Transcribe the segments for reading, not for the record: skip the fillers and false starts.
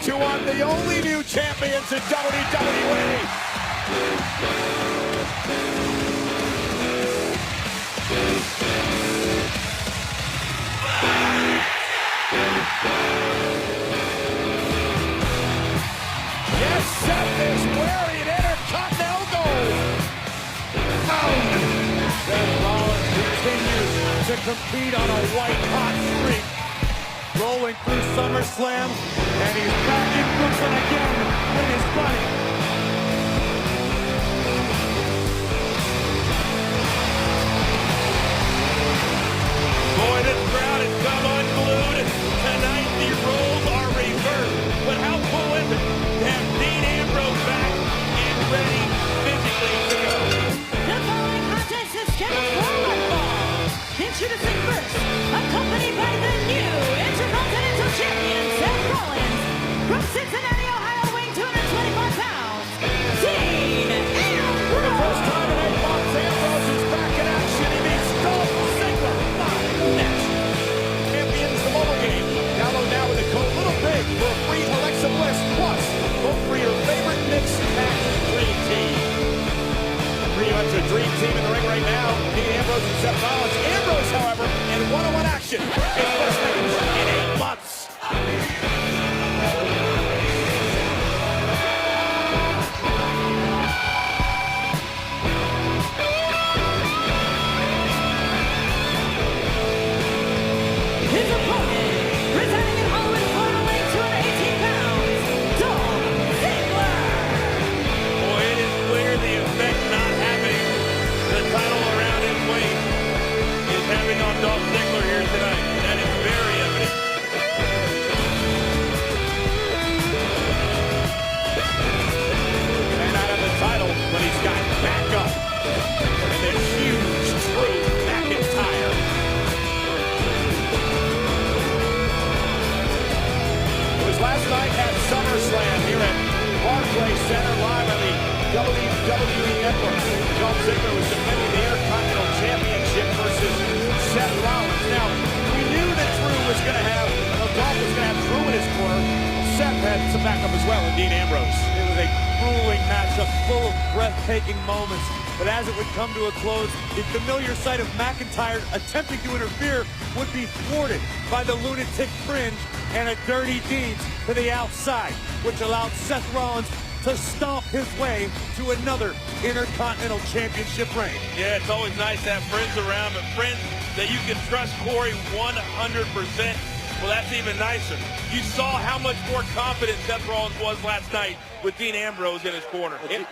6-1, the only new champions in WWE. Yes, Seth is wearing Intercontinental gold. Seth Rollins continues to compete on a white-hot streak, rolling through SummerSlam, and he's back in Brooklyn again with his buddy. Boy, this crowd has come unglued. Tonight, the roles are reversed. But how cool is it to have Dean Ambrose back and ready physically to go? The following contest is scheduled for one fall. Introducing first, accompanied by the new Intercontinental Champion, Seth Rollins, from Cincinnati, Ohio, weighing 225 pounds, Dean Ambrose. For the first time in 8 months, Ambrose is back in action. He meets Dolph Ziggler. Next, champions the mobile game. Download now with the code Little Big for a free Alexa Bliss. Plus, vote for your favorite mix match dream team. Pretty much a dream team in the ring right now. Dean Ambrose and Seth Rollins. Ambrose, however, in one-on-one action. His first match in 8 months. His opponent, residing in Hollywood, Florida, weighing 218 pounds, Dolph Ziggler. Boy, it is clear the effect not having the title around his waist is having on Dolph Ziggler here tonight. That is very evident. He may not have the title, but he's got backup. And the huge Drew McIntyre. It was last night at SummerSlam here at Barclays Center, live on the WWE Network. Dolph Ziggler was defending the Intercontinental Championship versus Seth Rollins. Now, we knew that Drew was going to have, Dolph was going to have Drew in his corner. Seth had some backup as well in Dean Ambrose. It was a grueling matchup full of breathtaking moments. But as it would come to a close, the familiar sight of McIntyre attempting to interfere would be thwarted by the lunatic fringe and a dirty deeds to the outside, which allowed Seth Rollins to stomp his way to another Intercontinental Championship reign. Yeah, it's always nice to have friends around, but friends that you can trust Corey 100%. Well, that's even nicer. You saw how much more confident Seth Rollins was last night with Dean Ambrose in his corner. Dean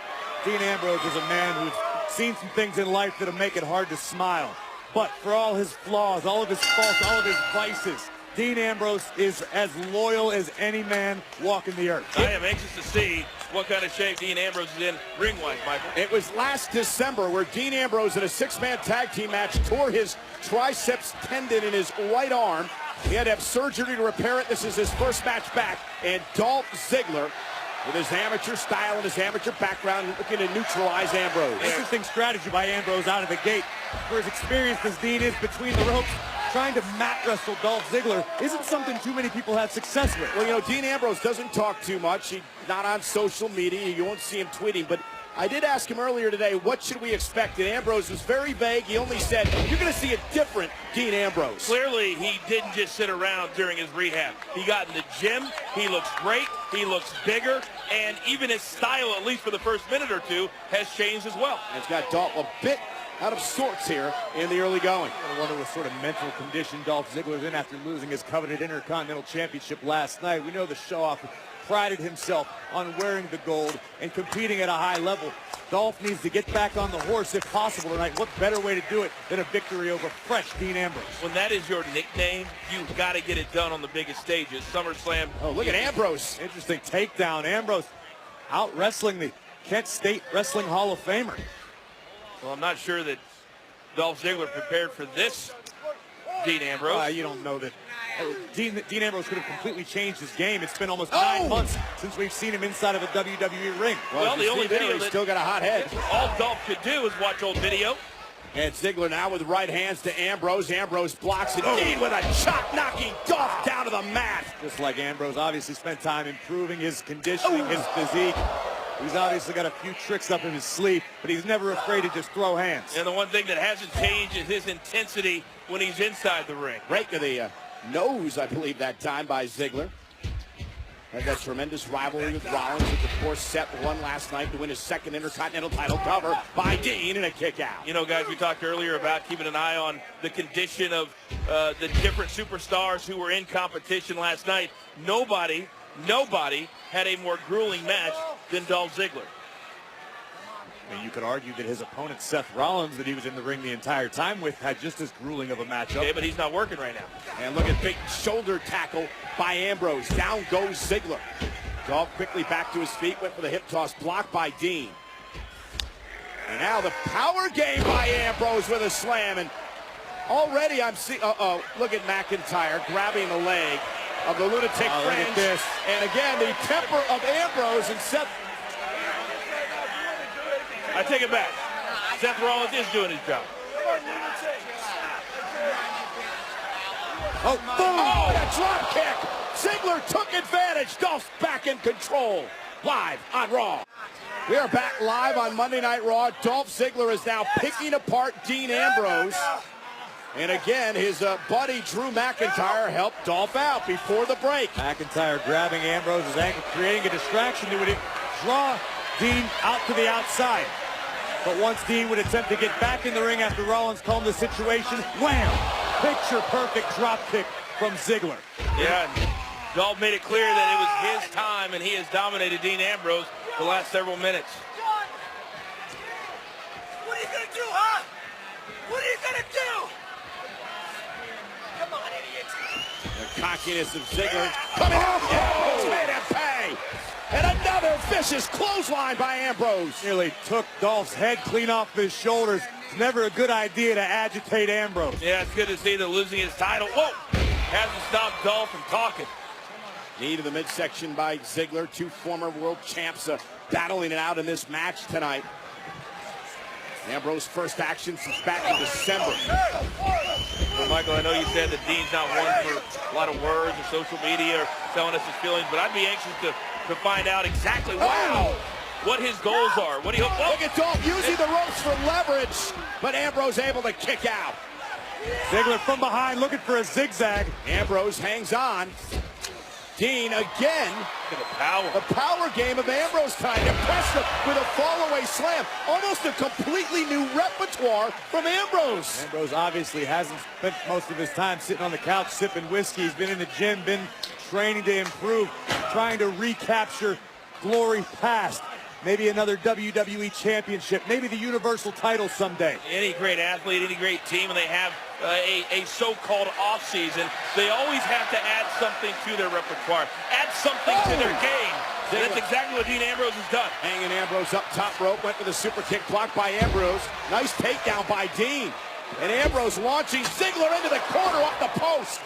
Ambrose is a man who's seen some things in life that'll make it hard to smile. But for all his flaws, all of his faults, all of his vices, Dean Ambrose is as loyal as any man walking the earth. I am anxious to see what kind of shape Dean Ambrose is in ring-wise, Michael. It was last December where Dean Ambrose in a 6-man tag team match tore his triceps tendon in his right arm. He had to have surgery to repair it. This is his first match back. And Dolph Ziggler, with his amateur style and his amateur background, looking to neutralize Ambrose. Interesting strategy by Ambrose out of the gate. For as experienced as Dean is between the ropes, trying to mat wrestle Dolph Ziggler isn't something too many people have success with. Well, you know, Dean Ambrose doesn't talk too much. He's not on social media. You won't see him tweeting. But I did ask him earlier today, what should we expect? And Ambrose was very vague. He only said, you're going to see a different Dean Ambrose. Clearly, he didn't just sit around during his rehab. He got in the gym. He looks great. He looks bigger. And even his style, at least for the first minute or two, has changed as well. And it's got Dolph a bit out of sorts here in the early going. I wonder what sort of mental condition Dolph Ziggler's in after losing his coveted Intercontinental Championship last night. We know the show-off prided himself on wearing the gold and competing at a high level. Dolph needs to get back on the horse if possible tonight. What better way to do it than a victory over fresh Dean Ambrose? When that is your nickname, you've got to get it done on the biggest stages. SummerSlam. Oh, look at Ambrose. Interesting takedown. Ambrose out wrestling the Kent State Wrestling Hall of Famer. Well, I'm not sure that Dolph Ziggler prepared for this Dean Ambrose. You don't know that. Dean Ambrose could have completely changed his game. It's been almost 9 months since we've seen him inside of a WWE ring. Well, the only video he's still got a hot head. All Dolph could do is watch old video. And Ziggler now with right hands to Ambrose. Ambrose blocks it. Dean with a chop, knocking Dolph down to the mat. Just like Ambrose obviously spent time improving his conditioning, his physique. He's obviously got a few tricks up in his sleeve, but he's never afraid to just throw hands. And the one thing that hasn't changed is his intensity when he's inside the ring. Right to the nose, I believe, that time by Ziggler. Had that tremendous rivalry with Rollins, which, of course, Seth won last night to win his second Intercontinental title, cover by Dean and a kick out. You know, guys, we talked earlier about keeping an eye on the condition of the different superstars who were in competition last night. Nobody had a more grueling match than Dolph Ziggler. I mean, you could argue that his opponent, Seth Rollins, that he was in the ring the entire time with, had just as grueling of a matchup. Okay, but he's not working right now. And look at big shoulder tackle by Ambrose. Down goes Ziggler. Dolph quickly back to his feet, went for the hip toss, blocked by Dean. And now the power game by Ambrose with a slam. And already I'm seeing, look at McIntyre grabbing the leg of the lunatic fringe. Look at this. And again, the temper of Ambrose and Seth. I take it back. Seth Rollins is doing his job. Oh, boom! Oh, and a drop kick! Ziggler took advantage. Dolph's back in control. Live on Raw. We are back live on Monday Night Raw. Dolph Ziggler is now picking apart Dean Ambrose. And again, his buddy Drew McIntyre helped Dolph out before the break. McIntyre grabbing Ambrose's ankle, creating a distraction that would draw Dean out to the outside. But once Dean would attempt to get back in the ring after Rollins calmed the situation, wham! Picture-perfect drop kick from Ziggler. Yeah, and Dolph made it clear that it was his time, and he has dominated Dean Ambrose the last several minutes. John! What are you going to do, huh? What are you going to do? Come on, idiots. The cockiness of Ziggler coming out. Ambrose made him pay. And another vicious clothesline by Ambrose. Nearly took Dolph's head clean off his shoulders. It's never a good idea to agitate Ambrose. Yeah, it's good to see that losing his title, hasn't stopped Dolph from talking. Knee to the midsection by Ziggler. Two former world champs battling it out in this match tonight. Ambrose's first action since back in December. Well, Michael, I know you said that Dean's not one for a lot of words or social media or telling us his feelings, but I'd be anxious to find out exactly what his goals are. What do you hope? Look at Dolph using the ropes for leverage, but Ambrose able to kick out. Ziggler from behind looking for a zigzag. Ambrose hangs on. Dean again. The power. The power game of Ambrose tonight. Impressive with a fall-away slam. Almost a completely new repertoire from Ambrose. Ambrose obviously hasn't spent most of his time sitting on the couch sipping whiskey. He's been in the gym, been training to improve, trying to recapture glory past. Maybe another WWE championship, maybe the Universal title someday. Any great athlete, any great team, and they have a so-called off-season, they always have to add something to their repertoire, add something to their game. And that's exactly what Dean Ambrose has done. Hanging Ambrose up top rope, went for the super kick blocked by Ambrose. Nice takedown by Dean. And Ambrose launching Ziggler into the corner off the post.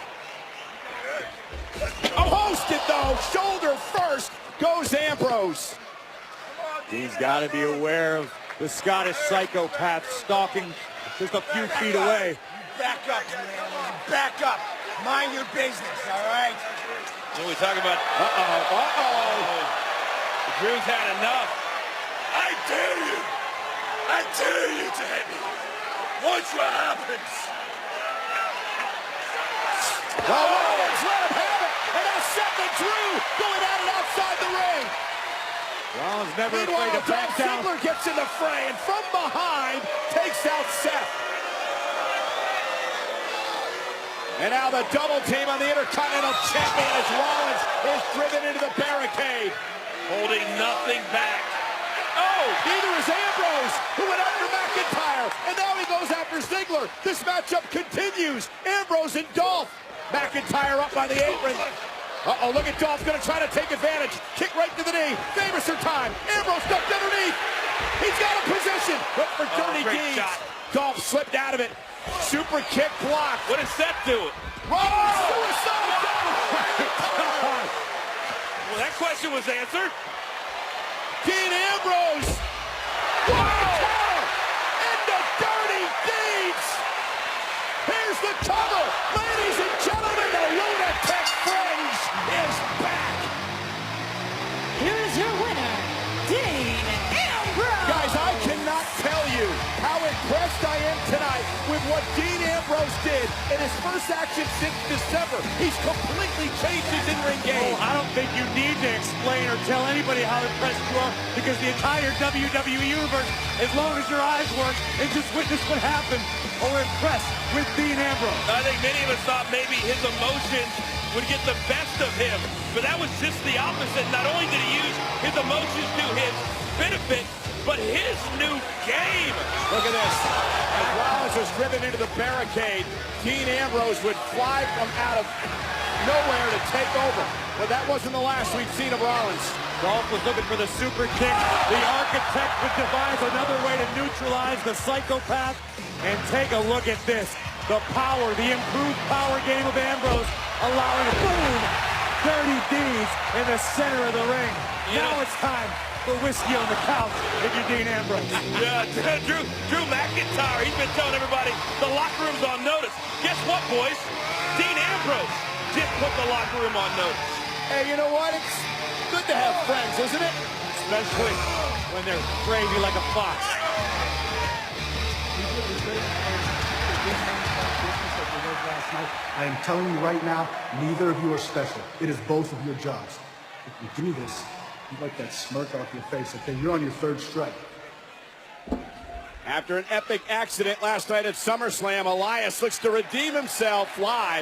Posted though, shoulder first, goes Ambrose. Dean's got to be aware of the Scottish psychopath stalking just a few feet away. Back up, man. Back up. Mind your business, all right? When we talk about... Drew's had enough. I dare you. I dare you to hit me. Watch what happens. Rollins let him have it. And now Seth and Drew going at it outside the ring. Rollins never afraid Meanwhile, to back Dolph down. Ziggler gets in the fray and from behind takes out Seth. And now the double team on the Intercontinental Champion as Rollins is driven into the barricade. Holding nothing back. Oh, neither is Ambrose, who went after McIntyre. And now he goes after Ziggler. This matchup continues. Ambrose and Dolph. McIntyre up by the apron. Uh-oh, look at Dolph going to try to take advantage. Kick right to the knee. Famouser time. Ambrose ducked underneath. He's got a position. Look for dirty deeds. Shot. Dolph slipped out of it. Super kick blocked. What is Seth doing? Rollins suicide. Well, that question was answered. Dean Ambrose. Wow. Into dirty deeds. Here's the cover. Ladies and gentlemen, the lunatic fringe Ambrose did in his first action since December. He's completely changed his in-ring game. I don't think you need to explain or tell anybody how impressed you are, because the entire WWE Universe, as long as your eyes work and just witness what happened, are impressed with Dean Ambrose. I think many of us thought maybe his emotions would get the best of him, but that was just the opposite. Not only did he use his emotions to his benefit, but his new game. Look at this. As Rollins was driven into the barricade, Dean Ambrose would fly from out of nowhere to take over. But that wasn't the last we'd seen of Rollins. Dolph was looking for the super kick. The architect would devise another way to neutralize the psychopath. And take a look at this. The power, the improved power game of Ambrose, allowing a boom, dirty deeds in the center of the ring. Now it's time for whiskey on the couch if you're Dean Ambrose. Yeah, Drew McIntyre, he's been telling everybody the locker room's on notice. Guess what, boys? Dean Ambrose just put the locker room on notice. Hey, you know what? It's good to have friends, isn't it? Especially when they're crazy like a fox. I am telling you right now, neither of you are special. It is both of your jobs. If you do this, you wipe that smirk off your face. Okay, you're on your third strike. After an epic accident last night at SummerSlam, Elias looks to redeem himself live.